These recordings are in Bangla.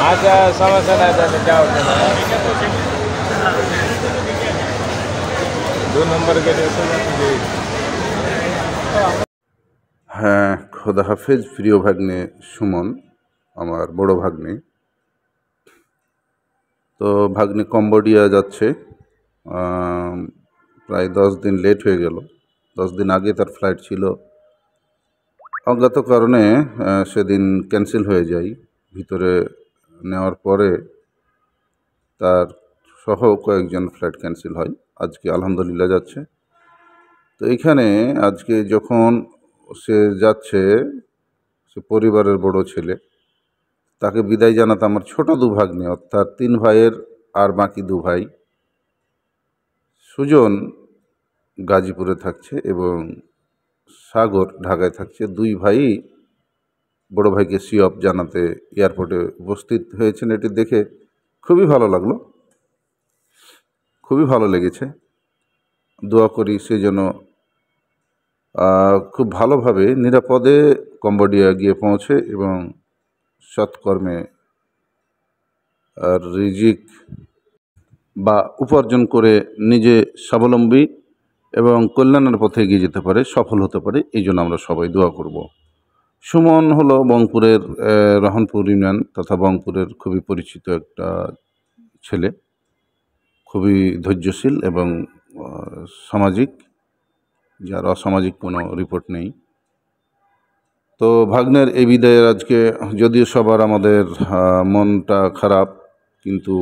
আচ্ছা সমস্যা নাই, তাহলে যাও। 2 নম্বর গেটে হ্যাঁ, খোদা হাফেজ। প্রিয় ভাগ্নে সুমন, আমার বড় ভাগ্নে। তো ভাগ্নে কম্বোডিয়া যাচ্ছে, প্রায় 10 দিন লেট হয়ে গেল। 10 দিন আগে তার ফ্লাইট ছিল, অজ্ঞাত কারণে সেদিন ক্যান্সেল হয়ে যায়। ভিতরে নেওয়ার পরে তার সহ কয়েকজন ফ্লাইট ক্যান্সেল হয়। আজকে আলহামদুলিল্লাহ যাচ্ছে। তো এইখানে আজকে যখন সে যাচ্ছে, সে পরিবারের বড় ছেলে, তাকে বিদায় জানাতে আমার ছোট 2 ভাগ্নে, অর্থাৎ 3 ভাইয়ের আর বাকি 2 ভাই। সুজন গাজীপুরে থাকছে এবং সাগর ঢাকায় থাকছে। 2 ভাই বড় ভাইকে সি অফ জানাতে এয়ারপোর্টে উপস্থিত হয়েছেন। এটি দেখে খুবই ভালো লাগলো, খুবই ভালো লেগেছে। দোয়া করি সে যেন খুব ভালোভাবে নিরাপদে কম্বোডিয়া গিয়ে পৌঁছে এবং সৎকর্মে রিজিক বা উপার্জন করে নিজে স্বাবলম্বী এবং কল্যাণের পথে এগিয়ে যেতে পারে, সফল হতে পারে। এই জন্য আমরা সবাই দোয়া করব। সুমন হলো বংপুরের রহনপুর ইউনিয়ন তথা বংপুরের খুবই পরিচিত একটা ছেলে, খুবই ধৈর্যশীল এবং সামাজিক, যার অসামাজিক কোনো রিপোর্ট নেই। তো ভাগ্নের এই বিদায়ের আজকে যদিও সবার আমাদের মনটা খারাপ, কিন্তু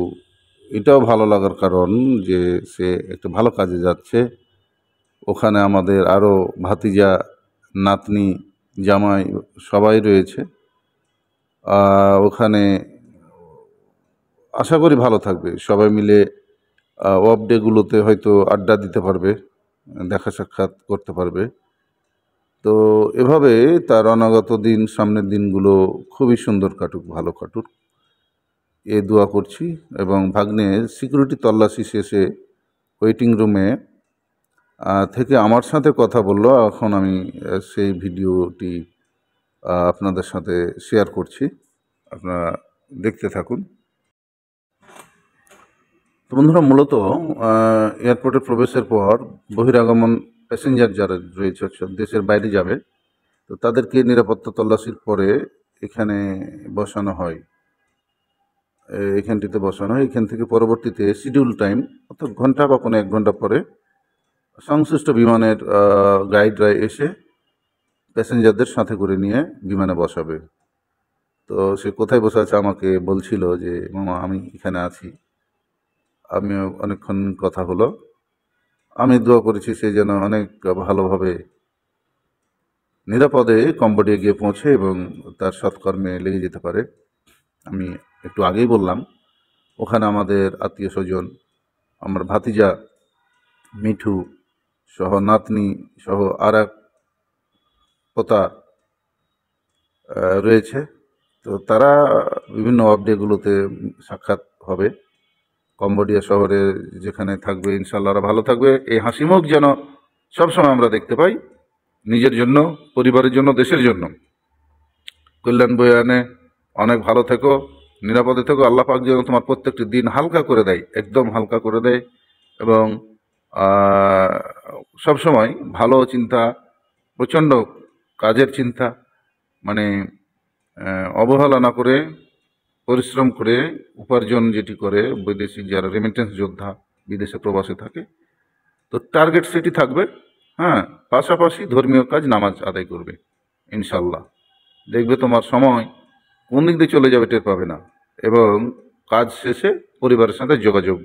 এটাও ভালো লাগার কারণ যে সে একটা ভালো কাজে যাচ্ছে। ওখানে আমাদের আরও ভাতিজা, নাতনি, জামাই সবাই রয়েছে। ওখানে আশা করি ভালো থাকবে। সবাই মিলে অফ ডেগুলোতে হয়তো আড্ডা দিতে পারবে, দেখা সাক্ষাৎ করতে পারবে। তো এভাবে তার অনাগত দিন, সামনের দিনগুলো খুবই সুন্দর কাটুক, ভালো কাটুক, এ দোয়া করছি। এবং ভাগ্নে সিকিউরিটি তল্লাশি শেষে ওয়েটিং রুমে থেকে আমার সাথে কথা বললো। এখন আমি সেই ভিডিওটি আপনাদের সাথে শেয়ার করছি, আপনারা দেখতে থাকুন। তো বন্ধুরা, মূলত এয়ারপোর্টে প্রবেশের পর বহিরাগমন প্যাসেঞ্জার যারা রয়েছে, দেশের বাইরে যাবে, তো তাদেরকে নিরাপত্তা তল্লাশির পরে এখানে বসানো হয়, এখানটিতে বসানো হয়। এখান থেকে পরবর্তীতে শিডিউল টাইম, অর্থাৎ ঘন্টা বা কোনো 1 ঘন্টা পরে সংশ্লিষ্ট বিমানের গাইডরা এসে প্যাসেঞ্জারদের সাথে করে নিয়ে বিমানে বসাবে। তো সে কোথায় বসে আছে আমাকে বলছিল যে মামা আমি এখানে আছি। আমিও অনেকক্ষণ কথা হলো, আমি দোয়া করেছি সে যেন অনেক ভালোভাবে নিরাপদে কম্বোডিয়া গিয়ে পৌঁছে এবং তার সৎকর্মে লেগে যেতে পারে। আমি একটু আগেই বললাম, ওখানে আমাদের আত্মীয় স্বজন, আমার ভাতিজা মিঠু সহ, নাতনি সহ আর এক পোতা রয়েছে। তো তারা বিভিন্ন অফডেগুলোতে সাক্ষাৎ হবে কম্বোডিয়া শহরে, যেখানে থাকবে। ইনশাল্লাহ ওরা ভালো থাকবে। এই হাসিমুখ যেন সবসময় আমরা দেখতে পাই, নিজের জন্য, পরিবারের জন্য, দেশের জন্য। কল্যাণ বয়ে আনে। অনেক ভালো থেকো, নিরাপদে থেকো। আল্লাহ পাক যেন তোমার প্রত্যেকটি দিন হালকা করে দেয়, একদম হালকা করে দেয়। এবং সবসময় ভালো চিন্তা, প্রচণ্ড কাজের চিন্তা, মানে অবহেলা না করে পরিশ্রম করে উপার্জন যেটি করে বৈদেশিক যারা রেমিটেন্স যোদ্ধা বিদেশে প্রবাসে থাকে, তো টার্গেট সেটি থাকবে। হ্যাঁ, পাশাপাশি ধর্মীয় কাজ, নামাজ আদায় করবে। ইনশাল্লাহ দেখবে তোমার সময় কোন দিক দিয়ে চলে যাবে টের পাবে না। এবং কাজ শেষে পরিবারের সাথে যোগাযোগ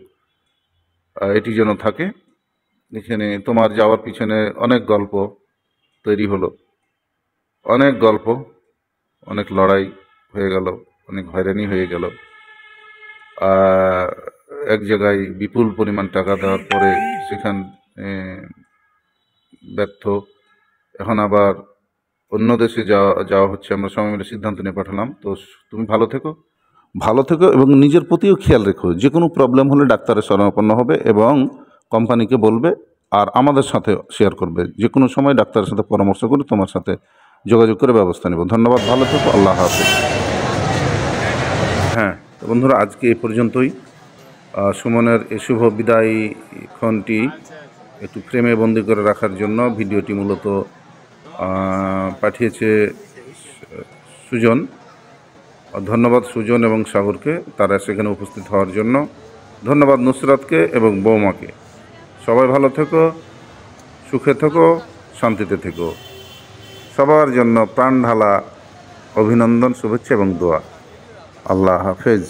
এটি যেন থাকে। এখানে তোমার যাওয়ার পিছনে অনেক গল্প তৈরি হলো, অনেক গল্প, অনেক লড়াই হয়ে গেল, অনেক হয়রানি হয়ে গেল। এক জায়গায় বিপুল পরিমাণ টাকা দেওয়ার পরে সেখান ব্যর্থ। এখন আবার অন্য দেশে যাওয়া হচ্ছে। আমরা সবাই মিলে সিদ্ধান্ত নিয়ে পাঠালাম। তো তুমি ভালো থেকো, ভালো থেকো এবং নিজের প্রতিও খেয়াল রেখো। যে কোনো প্রবলেম হলে ডাক্তারের শরণাপন্ন হবে এবং কোম্পানিকে বলবে, আর আমাদের সাথে শেয়ার করবে। যে কোনো সময় ডাক্তারের সাথে পরামর্শ করে তোমার সাথে যোগাযোগ করে ব্যবস্থা নেব। ধন্যবাদ, ভালো থেকো, আল্লাহ হাফেজ। হ্যাঁ, তো বন্ধুরা আজকে এই পর্যন্তই। সুমনের এই শুভ বিদায় ক্ষণটি একটু ফ্রেমে বন্দি করে রাখার জন্য ভিডিওটি মূলত পাঠিয়েছে সুজন। ধন্যবাদ সুজন এবং সাগরকে তারা সেখানে উপস্থিত হওয়ার জন্য। ধন্যবাদ নুসরাতকে এবং বৌমাকে। সবাই ভালো থেকো, সুখে থেকো, শান্তিতে থেকো। সবার জন্য প্রাণ ঢালা অভিনন্দন, শুভেচ্ছা এবং দোয়া। আল্লাহ হাফেজ।